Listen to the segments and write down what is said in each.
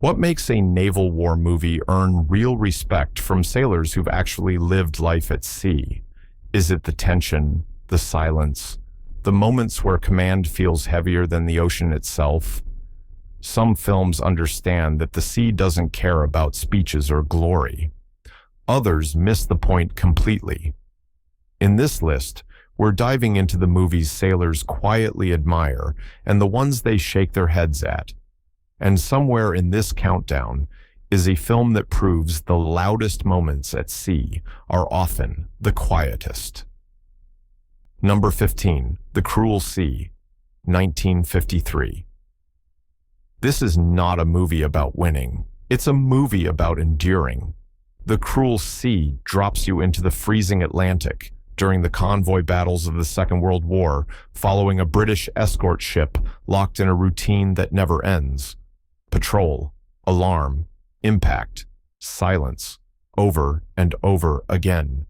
What makes a naval war movie earn real respect from sailors who've actually lived life at sea? Is it the tension, the silence, the moments where command feels heavier than the ocean itself? Some films understand that the sea doesn't care about speeches or glory. Others miss the point completely. In this list, we're diving into the movies sailors quietly admire and the ones they shake their heads at. And somewhere in this countdown is a film that proves the loudest moments at sea are often the quietest. Number 15, The Cruel Sea, 1953. This is not a movie about winning. It's a movie about enduring. The Cruel Sea drops you into the freezing Atlantic during the convoy battles of the Second World War, following a British escort ship locked in a routine that never ends. Patrol, alarm, impact, silence, over and over again.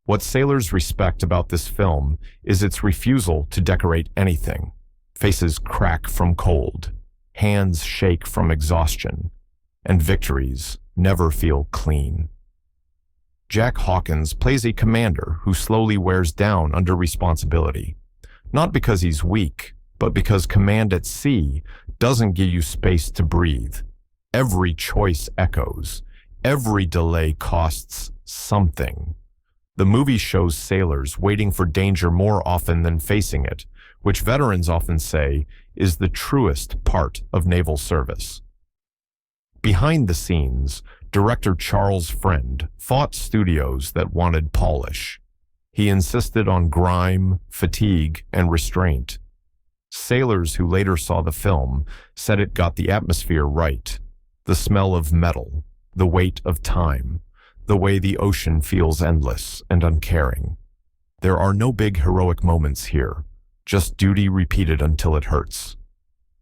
What sailors respect about this film is its refusal to decorate anything. Faces crack from cold, hands shake from exhaustion, and victories never feel clean. Jack Hawkins plays a commander who slowly wears down under responsibility, not because he's weak, but because command at sea doesn't give you space to breathe. Every choice echoes. Every delay costs something. The movie shows sailors waiting for danger more often than facing it, which veterans often say is the truest part of naval service. Behind the scenes, director Charles Friend fought studios that wanted polish. He insisted on grime, fatigue, and restraint. Sailors who later saw the film said it got the atmosphere right. The smell of metal, the weight of time, the way the ocean feels endless and uncaring. There are no big heroic moments here, just duty repeated until it hurts.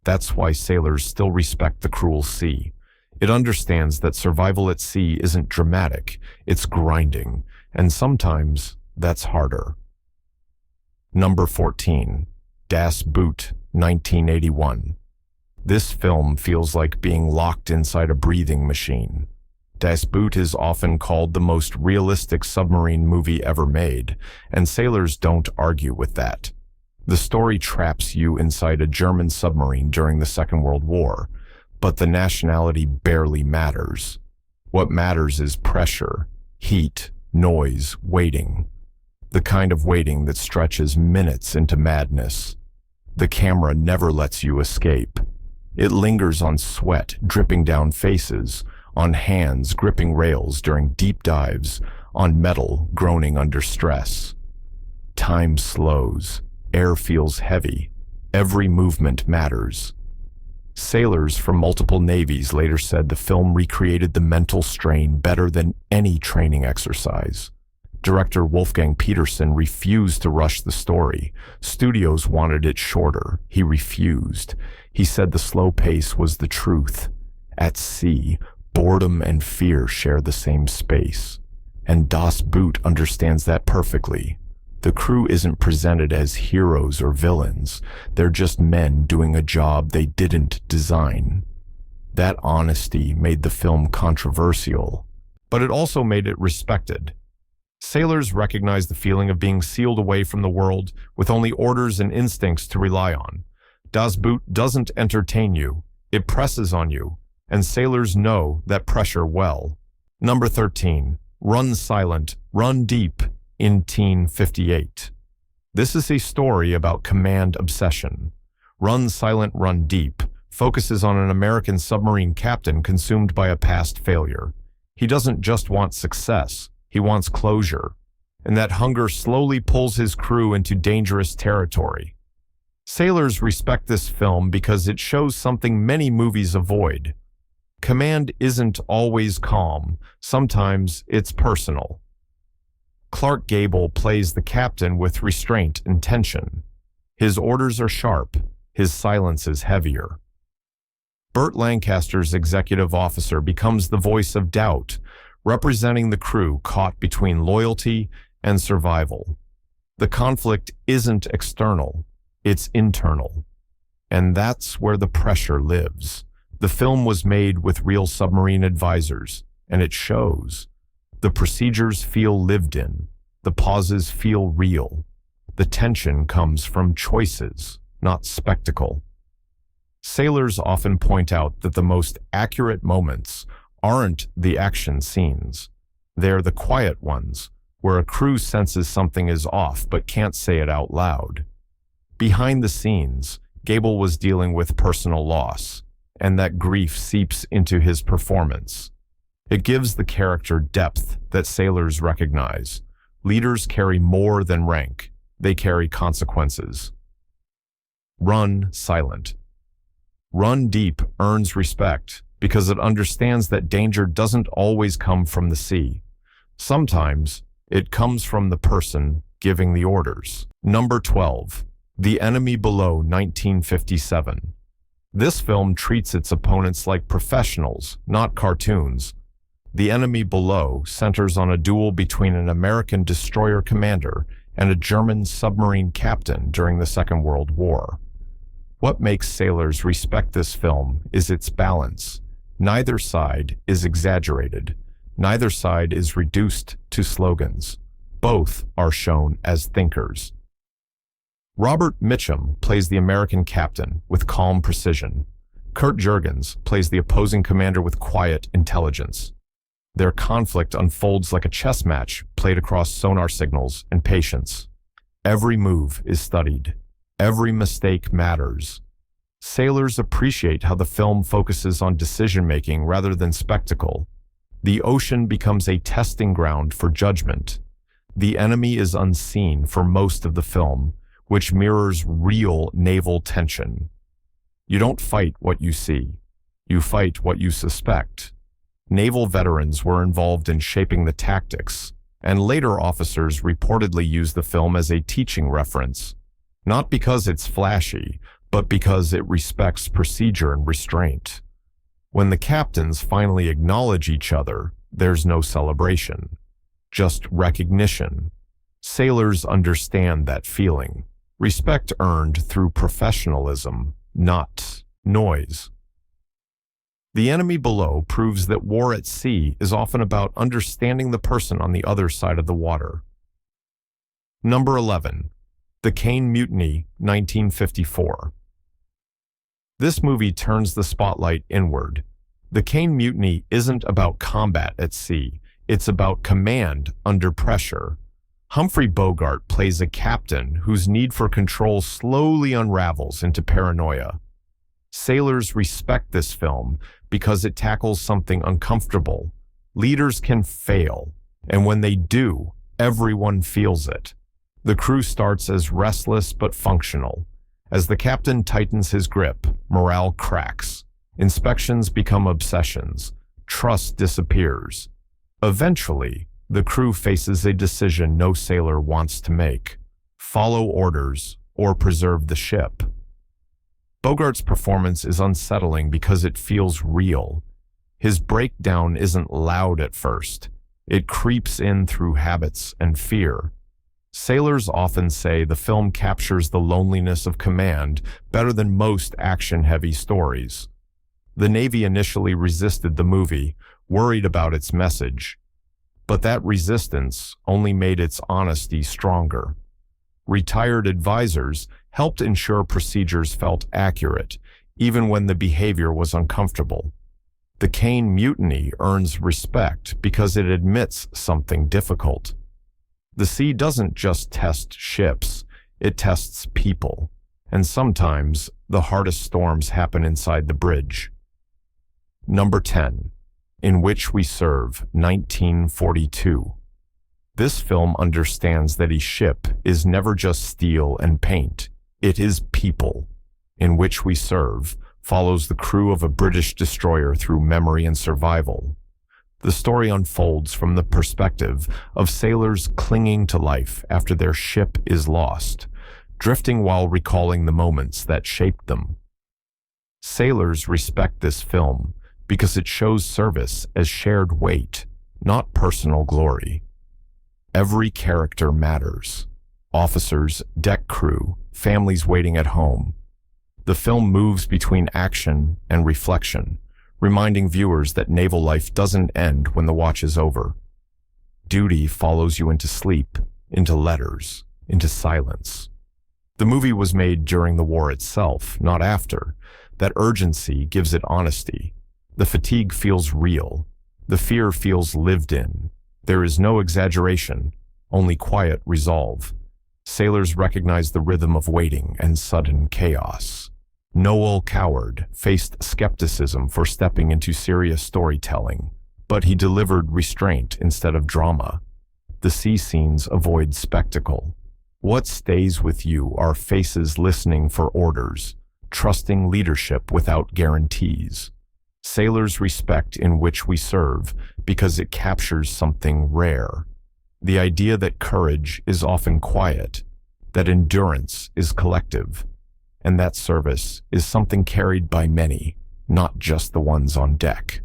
That's why sailors still respect The Cruel Sea. It understands that survival at sea isn't dramatic, it's grinding, and sometimes that's harder. Number 14. Das Boot, 1981. This film feels like being locked inside a breathing machine. Das Boot is often called the most realistic submarine movie ever made, and sailors don't argue with that. The story traps you inside a German submarine during the Second World War, but the nationality barely matters. What matters is pressure, heat, noise, waiting. The kind of waiting that stretches minutes into madness. The camera never lets you escape. It lingers on sweat dripping down faces, on hands gripping rails during deep dives, on metal groaning under stress. Time slows. Air feels heavy. Every movement matters. Sailors from multiple navies later said the film recreated the mental strain better than any training exercise. Director Wolfgang Petersen refused to rush the story. Studios wanted it shorter. He refused. He said the slow pace was the truth. At sea, boredom and fear share the same space. And Das Boot understands that perfectly. The crew isn't presented as heroes or villains. They're just men doing a job they didn't design. That honesty made the film controversial, but it also made it respected. Sailors recognize the feeling of being sealed away from the world with only orders and instincts to rely on. Das Boot doesn't entertain you, it presses on you, and sailors know that pressure well. Number 13, Run Silent, Run Deep, in 1958. This is a story about command obsession. Run Silent, Run Deep focuses on an American submarine captain consumed by a past failure. He doesn't just want success, he wants closure, and that hunger slowly pulls his crew into dangerous territory. Sailors respect this film because it shows something many movies avoid. Command isn't always calm, sometimes it's personal. Clark Gable plays the captain with restraint and tension. His orders are sharp, his silence is heavier. Burt Lancaster's executive officer becomes the voice of doubt, representing the crew caught between loyalty and survival. The conflict isn't external, it's internal. And that's where the pressure lives, The film was made with real submarine advisors, and it shows. The procedures feel lived in. The pauses feel real. The tension comes from choices, not spectacle. Sailors often point out that the most accurate moments aren't the action scenes. They're the quiet ones, where a crew senses something is off but can't say it out loud. Behind the scenes, Gable was dealing with personal loss, and that grief seeps into his performance. It gives the character depth that sailors recognize. Leaders carry more than rank. They carry consequences. Run silent. Run deep earns respect because it understands that danger doesn't always come from the sea. Sometimes it comes from the person giving the orders. Number 12. The Enemy Below, 1957. This film treats its opponents like professionals, not cartoons. The Enemy Below centers on a duel between an American destroyer commander and a German submarine captain during the Second World War. What makes sailors respect this film is its balance. Neither side is exaggerated. Neither side is reduced to slogans. Both are shown as thinkers. Robert Mitchum plays the American captain with calm precision. Kurt Jurgens plays the opposing commander with quiet intelligence. Their conflict unfolds like a chess match played across sonar signals and patience. Every move is studied. Every mistake matters. Sailors appreciate how the film focuses on decision-making rather than spectacle. The ocean becomes a testing ground for judgment. The enemy is unseen for most of the film, which mirrors real naval tension. You don't fight what you see. You fight what you suspect. Naval veterans were involved in shaping the tactics, and later officers reportedly used the film as a teaching reference, not because it's flashy, but because it respects procedure and restraint. When the captains finally acknowledge each other, there's no celebration, just recognition. Sailors understand that feeling. Respect earned through professionalism, not noise. The Enemy Below proves that war at sea is often about understanding the person on the other side of the water. Number 11. The Caine Mutiny, 1954. This movie turns the spotlight inward. The Caine Mutiny isn't about combat at sea. It's about command under pressure. Humphrey Bogart plays a captain whose need for control slowly unravels into paranoia. Sailors respect this film because it tackles something uncomfortable. Leaders can fail, and when they do, everyone feels it. The crew starts as restless but functional. As the captain tightens his grip, morale cracks. Inspections become obsessions. Trust disappears. Eventually, the crew faces a decision no sailor wants to make: follow orders or preserve the ship. Bogart's performance is unsettling because it feels real. His breakdown isn't loud at first. It creeps in through habits and fear. Sailors often say the film captures the loneliness of command better than most action-heavy stories. The Navy initially resisted the movie, worried about its message. But that resistance only made its honesty stronger. Retired advisors helped ensure procedures felt accurate, even when the behavior was uncomfortable. The Caine Mutiny earns respect because it admits something difficult. The sea doesn't just test ships, it tests people, and sometimes the hardest storms happen inside the bridge. Number 10. In Which We Serve, 1942. This film understands that a ship is never just steel and paint. It is people. In Which We Serve follows the crew of a British destroyer through memory and survival. The story unfolds from the perspective of sailors clinging to life after their ship is lost, drifting while recalling the moments that shaped them. Sailors respect this film because it shows service as shared weight, not personal glory. Every character matters. Officers, deck crew, families waiting at home. The film moves between action and reflection, reminding viewers that naval life doesn't end when the watch is over. Duty follows you into sleep, into letters, into silence. The movie was made during the war itself, not after. That urgency gives it honesty. The fatigue feels real. The fear feels lived in. There is no exaggeration, only quiet resolve. Sailors recognize the rhythm of waiting and sudden chaos. Noel cowered, faced skepticism for stepping into serious storytelling, but he delivered restraint instead of drama. The sea scenes avoid spectacle. What stays with you are faces listening for orders, trusting leadership without guarantees. Sailors respect in which we serve because it captures something rare. The idea that courage is often quiet, that endurance is collective, and that service is something carried by many, not just the ones on deck.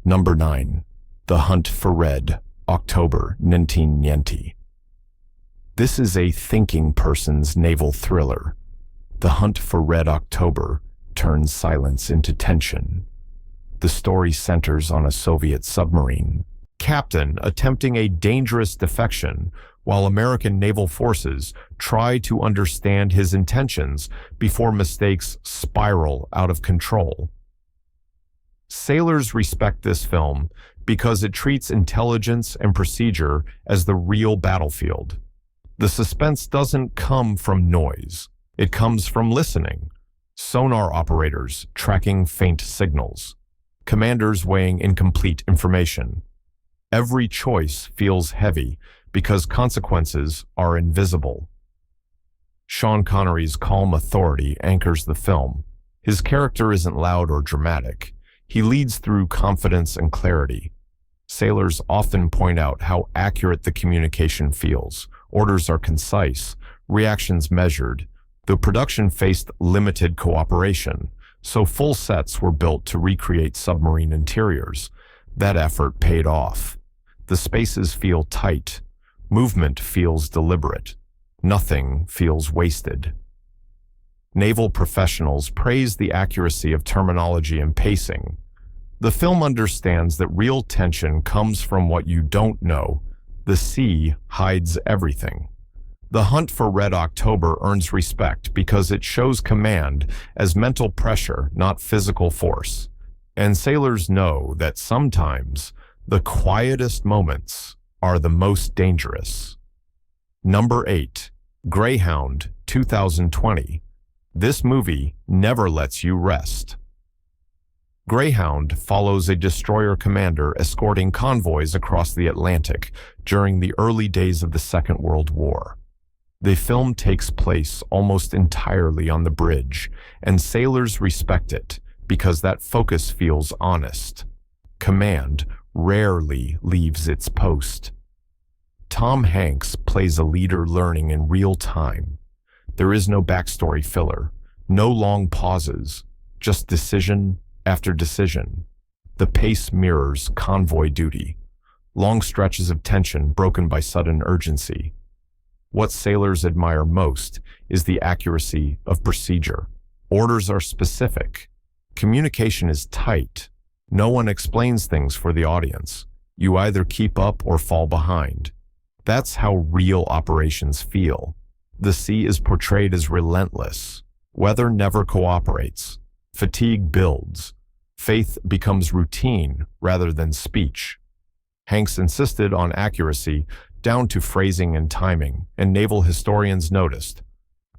Number 9. The Hunt for Red, October 1990. This is a thinking person's naval thriller. The Hunt for Red October turns silence into tension. The story centers on a Soviet submarine captain attempting a dangerous defection while American naval forces try to understand his intentions before mistakes spiral out of control. Sailors respect this film because it treats intelligence and procedure as the real battlefield. The suspense doesn't come from noise. It comes from listening. Sonar operators tracking faint signals. Commanders weighing incomplete information. Every choice feels heavy because consequences are invisible. Sean Connery's calm authority anchors the film. His character isn't loud or dramatic. He leads through confidence and clarity. Sailors often point out how accurate the communication feels. Orders are concise, reactions measured. The production faced limited cooperation, so full sets were built to recreate submarine interiors. That effort paid off. The spaces feel tight. Movement feels deliberate. Nothing feels wasted. Naval professionals praise the accuracy of terminology and pacing. The film understands that real tension comes from what you don't know. The sea hides everything. The Hunt for Red October earns respect because it shows command as mental pressure, not physical force. And sailors know that sometimes the quietest moments are the most dangerous. Number 8. Greyhound, 2020. This movie never lets you rest. Greyhound follows a destroyer commander escorting convoys across the Atlantic during the early days of the Second World War. The film takes place almost entirely on the bridge, and sailors respect it because that focus feels honest. Command rarely leaves its post. Tom Hanks plays a leader learning in real time. There is no backstory filler, no long pauses, just decision after decision. The pace mirrors convoy duty, long stretches of tension broken by sudden urgency. What sailors admire most is the accuracy of procedure. Orders are specific. Communication is tight. No one explains things for the audience. You either keep up or fall behind. That's how real operations feel. The sea is portrayed as relentless. Weather never cooperates. Fatigue builds. Faith becomes routine rather than speech. Hanks insisted on accuracy down to phrasing and timing, and naval historians noticed.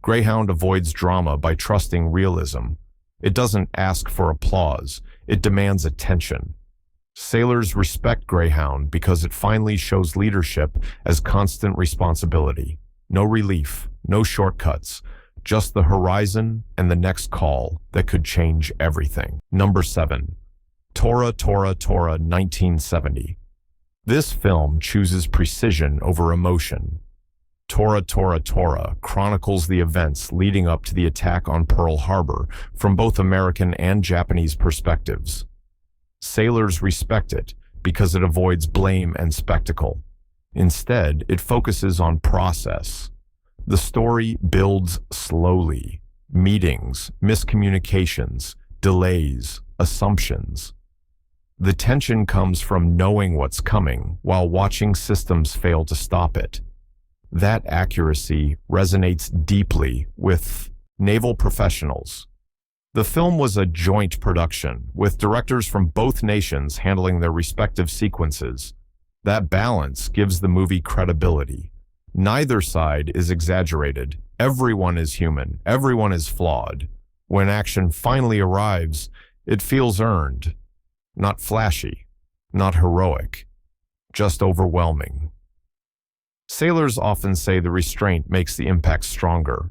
Greyhound avoids drama by trusting realism. It doesn't ask for applause, it demands attention. Sailors respect Greyhound because it finally shows leadership as constant responsibility. No relief, no shortcuts, just the horizon and the next call that could change everything. Number 7. Tora, 1970. This film chooses precision over emotion. Tora chronicles the events leading up to the attack on Pearl Harbor from both American and Japanese perspectives. Sailors respect it because it avoids blame and spectacle. Instead, it focuses on process. The story builds slowly. meetings, miscommunications, delays, assumptions. The tension comes from knowing what's coming while watching systems fail to stop it. That accuracy resonates deeply with naval professionals. The film was a joint production, with directors from both nations handling their respective sequences. That balance gives the movie credibility. Neither side is exaggerated. Everyone is human. Everyone is flawed. When action finally arrives, it feels earned. Not flashy, not heroic, just overwhelming. Sailors often say the restraint makes the impact stronger.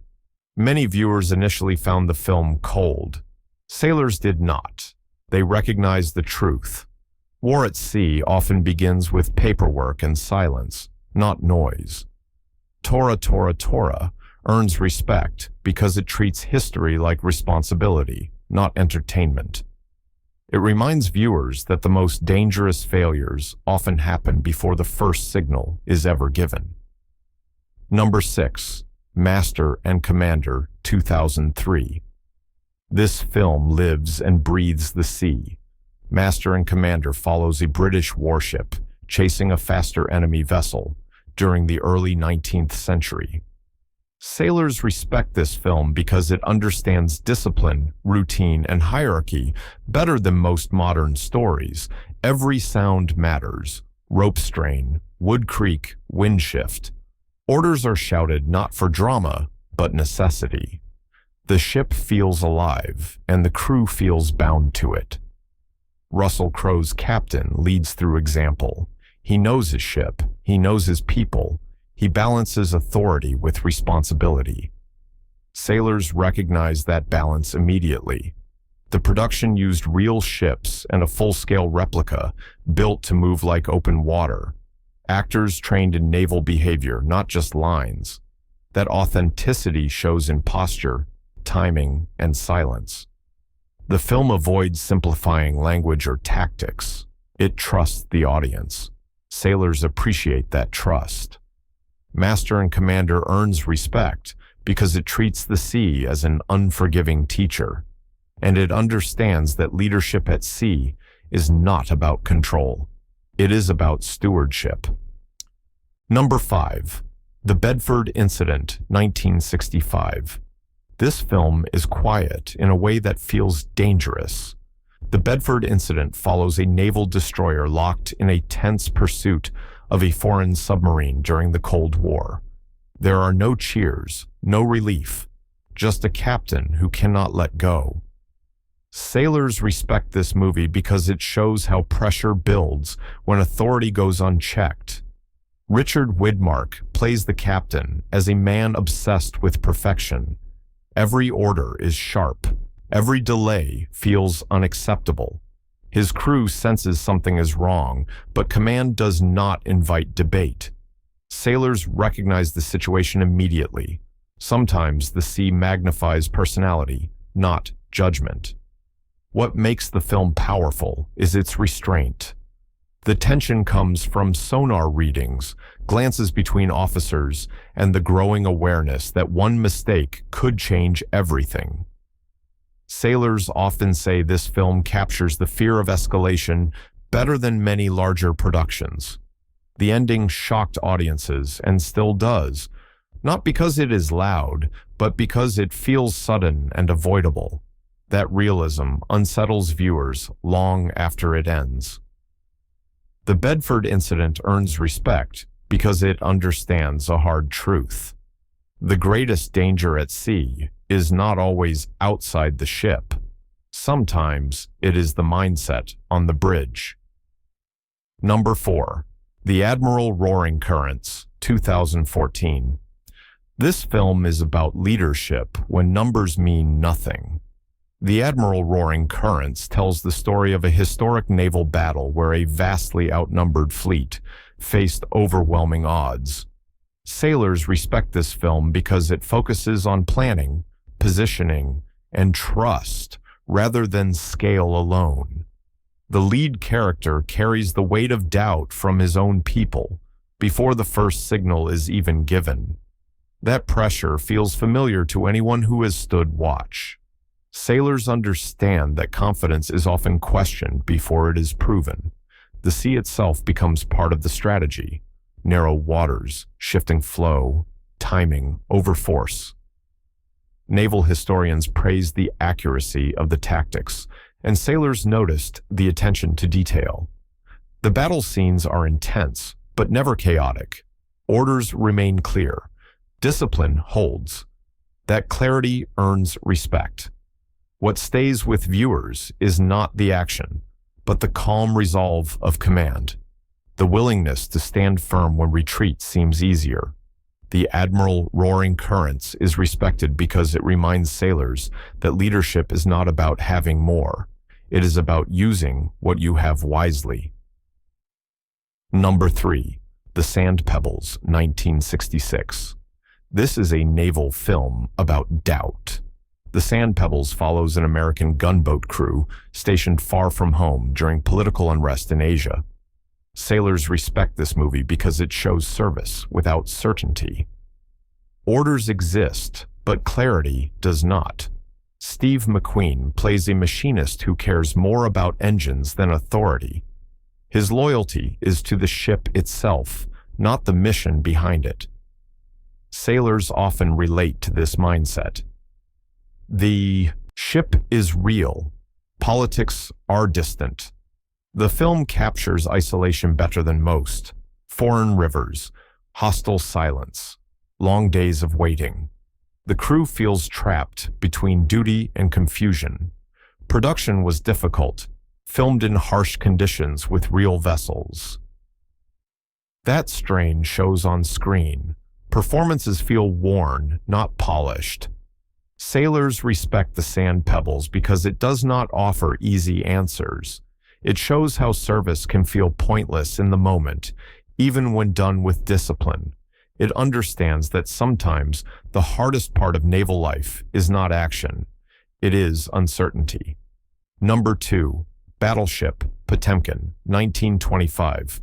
Many viewers initially found the film cold. Sailors did not. They recognized the truth. War at sea often begins with paperwork and silence, not noise. Tora, Tora, Tora earns respect because it treats history like responsibility, not entertainment. It reminds viewers that the most dangerous failures often happen before the first signal is ever given. Number 6. Master and Commander, 2003. This film lives and breathes the sea. Master and Commander follows a British warship chasing a faster enemy vessel during the early 19th century. Sailors respect this film because it understands discipline, routine, and hierarchy better than most modern stories. Every sound matters. Rope strain, wood creak, wind shift. Orders are shouted not for drama, but necessity. The ship feels alive, and the crew feels bound to it. Russell Crowe's captain leads through example. He knows his ship. He knows his people. He balances authority with responsibility. Sailors recognize that balance immediately. The production used real ships and a full-scale replica built to move like open water. Actors trained in naval behavior, not just lines. That authenticity shows in posture, timing, and silence. The film avoids simplifying language or tactics. It trusts the audience. Sailors appreciate that trust. Master and Commander earns respect because it treats the sea as an unforgiving teacher, and it understands that leadership at sea is not about control. It is about stewardship. Number 5. The Bedford Incident, 1965. This film is quiet in a way that feels dangerous. The Bedford Incident follows a naval destroyer locked in a tense pursuit of a foreign submarine during the Cold War. There are no cheers, no relief, just a captain who cannot let go. Sailors respect this movie because it shows how pressure builds when authority goes unchecked. Richard Widmark plays the captain as a man obsessed with perfection. Every order is sharp. Every delay feels unacceptable. His crew senses something is wrong, but command does not invite debate. Sailors recognize the situation immediately. Sometimes the sea magnifies personality, not judgment. What makes the film powerful is its restraint. The tension comes from sonar readings, glances between officers, and the growing awareness that one mistake could change everything. Sailors often say this film captures the fear of escalation better than many larger productions. The ending shocked audiences and still does, not because it is loud, but because it feels sudden and avoidable. That realism unsettles viewers long after it ends. The Bedford Incident earns respect because it understands a hard truth. The greatest danger at sea is not always outside the ship. Sometimes it is the mindset on the bridge. Number 4. The Admiral Roaring Currents, 2014. This film is about leadership when numbers mean nothing. The Admiral Roaring Currents tells the story of a historic naval battle where a vastly outnumbered fleet faced overwhelming odds. Sailors respect this film because it focuses on planning, positioning, and trust rather than scale alone. The lead character carries the weight of doubt from his own people before the first signal is even given. That pressure feels familiar to anyone who has stood watch. Sailors understand that confidence is often questioned before it is proven. The sea itself becomes part of the strategy. Narrow waters, shifting flow, timing, over force. Naval historians praised the accuracy of the tactics, and sailors noticed the attention to detail. The battle scenes are intense, but never chaotic. Orders remain clear. Discipline holds. That clarity earns respect. What stays with viewers is not the action, but the calm resolve of command. The willingness to stand firm when retreat seems easier. The admiral roaring currents is respected because it reminds sailors that leadership is not about having more. It is about using what you have wisely. Number 3. The Sand Pebbles, 1966. This is a naval film about doubt. The Sand Pebbles follows an American gunboat crew stationed far from home during political unrest in Asia. Sailors respect this movie because it shows service without certainty. Orders exist, but clarity does not. Steve McQueen plays a machinist who cares more about engines than authority. His loyalty is to the ship itself, not the mission behind it. Sailors often relate to this mindset. The ship is real. Politics are distant. The film captures isolation better than most. Foreign rivers, hostile silence, long days of waiting. The crew feels trapped between duty and confusion. Production was difficult, filmed in harsh conditions with real vessels. That strain shows on screen. Performances feel worn, not polished. Sailors respect the Sand Pebbles because it does not offer easy answers. It shows how service can feel pointless in the moment, even when done with discipline. It understands that sometimes the hardest part of naval life is not action. It is uncertainty. Number 2. Battleship Potemkin, 1925.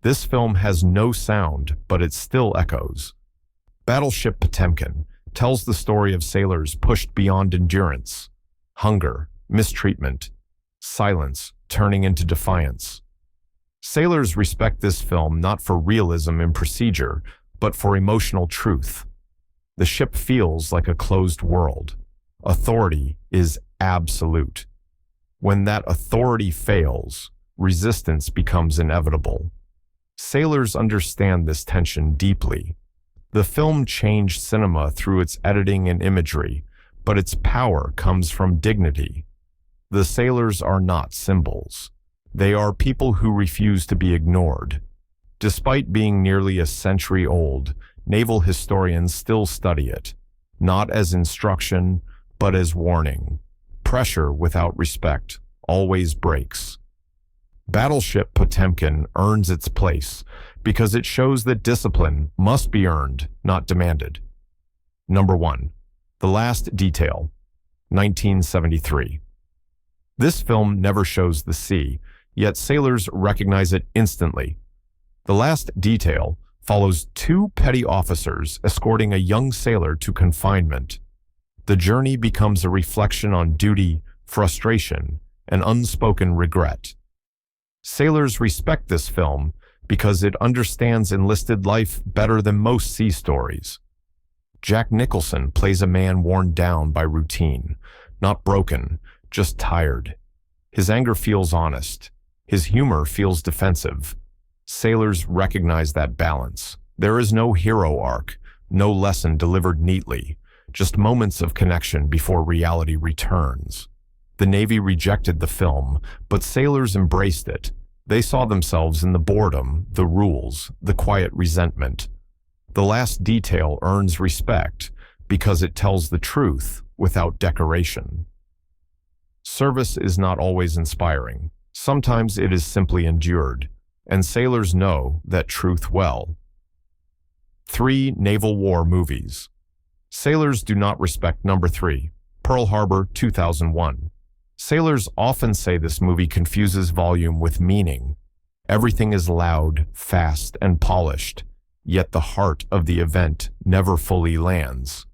This film has no sound, but it still echoes. Battleship Potemkin tells the story of sailors pushed beyond endurance, hunger, mistreatment, silence turning into defiance. Sailors respect this film not for realism in procedure, but for emotional truth. The ship feels like a closed world. Authority is absolute. When that authority fails, resistance becomes inevitable. Sailors understand this tension deeply. The film changed cinema through its editing and imagery, but its power comes from dignity. The sailors are not symbols. They are people who refuse to be ignored. Despite being nearly a century old, naval historians still study it, not as instruction, but as warning. Pressure without respect always breaks. Battleship Potemkin earns its place because it shows that discipline must be earned, not demanded. Number 1. The Last Detail, 1973. This film never shows the sea, yet sailors recognize it instantly. The Last Detail follows 2 petty officers escorting a young sailor to confinement. The journey becomes a reflection on duty, frustration, and unspoken regret. Sailors respect this film because it understands enlisted life better than most sea stories. Jack Nicholson plays a man worn down by routine, not broken, just tired. His anger feels honest. His humor feels defensive. Sailors recognize that balance. There is no hero arc, no lesson delivered neatly, just moments of connection before reality returns. The Navy rejected the film, but sailors embraced it. They saw themselves in the boredom, the rules, the quiet resentment. The Last Detail earns respect because it tells the truth without decoration. Service is not always inspiring. Sometimes it is simply endured, and sailors know that truth well. 3 naval war movies. Sailors do not respect number 3, Pearl Harbor, 2001. Sailors often say this movie confuses volume with meaning. Everything is loud, fast, and polished. yet the heart of the event never fully lands.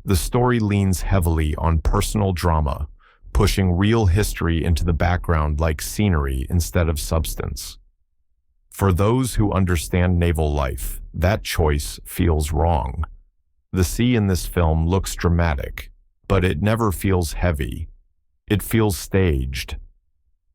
The story leans heavily on personal drama, pushing real history into the background like scenery instead of substance. For those who understand naval life, that choice feels wrong. The sea in this film looks dramatic, but it never feels heavy. It feels staged.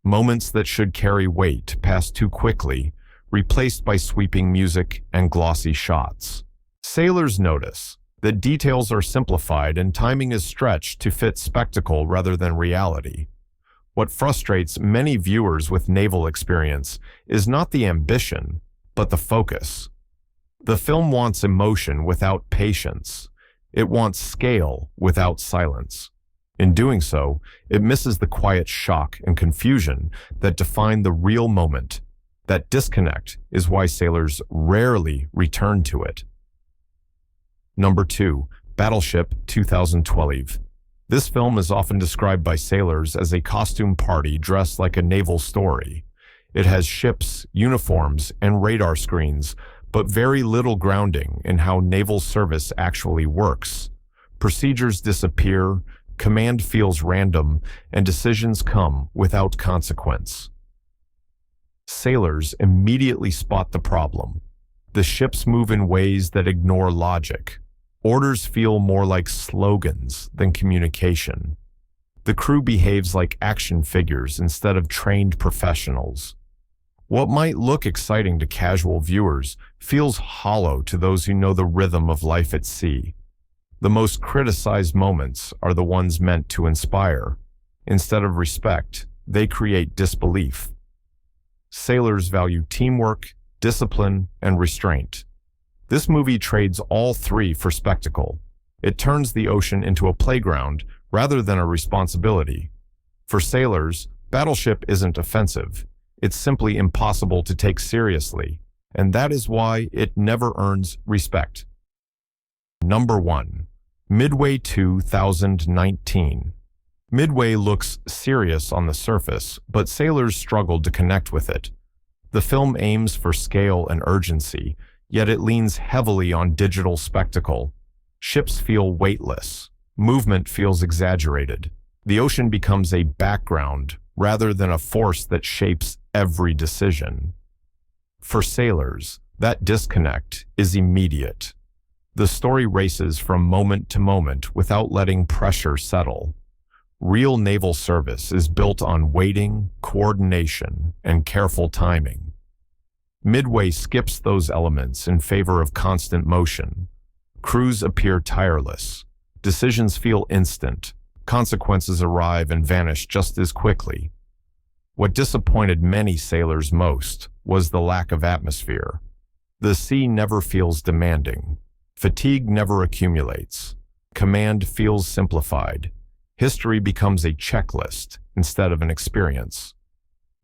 Moments that should carry weight pass too quickly, replaced by sweeping music and glossy shots. Sailors notice that details are simplified and timing is stretched to fit spectacle rather than reality. What frustrates many viewers with naval experience is not the ambition, but the focus. The film wants emotion without patience. It wants scale without silence. In doing so, it misses the quiet shock and confusion that define the real moment. That disconnect is why sailors rarely return to it. Number 2, Battleship 2012. This film is often described by sailors as a costume party dressed like a naval story. It has ships, uniforms, and radar screens, but very little grounding in how naval service actually works. Procedures disappear, command feels random, and decisions come without consequence. Sailors immediately spot the problem. The ships move in ways that ignore logic. Orders feel more like slogans than communication. The crew behaves like action figures instead of trained professionals. What might look exciting to casual viewers feels hollow to those who know the rhythm of life at sea. The most criticized moments are the ones meant to inspire. Instead of respect, they create disbelief. Sailors value teamwork, discipline, and restraint. This movie trades all three for spectacle. It turns the ocean into a playground rather than a responsibility. For sailors, Battleship isn't offensive. It's simply impossible to take seriously, and that is why it never earns respect. Number 1. Midway 2019. Midway looks serious on the surface, but sailors struggled to connect with it. The film aims for scale and urgency, yet it leans heavily on digital spectacle. Ships feel weightless. Movement feels exaggerated. The ocean becomes a background rather than a force that shapes every decision. For sailors, that disconnect is immediate. The story races from moment to moment without letting pressure settle. Real naval service is built on waiting, coordination, and careful timing. Midway skips those elements in favor of constant motion. Crews appear tireless. Decisions feel instant. Consequences arrive and vanish just as quickly. What disappointed many sailors most was the lack of atmosphere. The sea never feels demanding. Fatigue never accumulates. Command feels simplified. History becomes a checklist instead of an experience.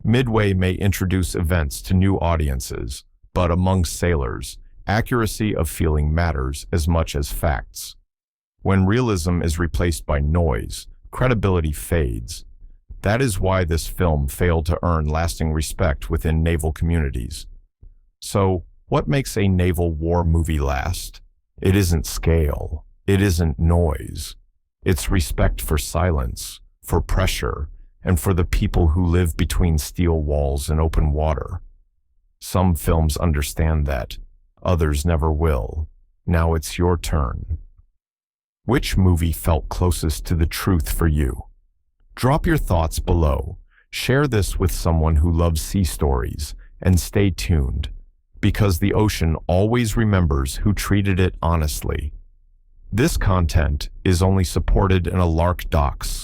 Midway may introduce events to new audiences, but among sailors, accuracy of feeling matters as much as facts. When realism is replaced by noise, credibility fades. That is why this film failed to earn lasting respect within naval communities. So, what makes a naval war movie last? It isn't scale. It isn't noise. It's respect for silence, for pressure, and for the people who live between steel walls and open water. Some films understand that. Others never will. Now it's your turn. Which movie felt closest to the truth for you? Drop your thoughts below. Share this with someone who loves sea stories, and stay tuned, because the ocean always remembers who treated it honestly. This content is only supported in a Lark Docs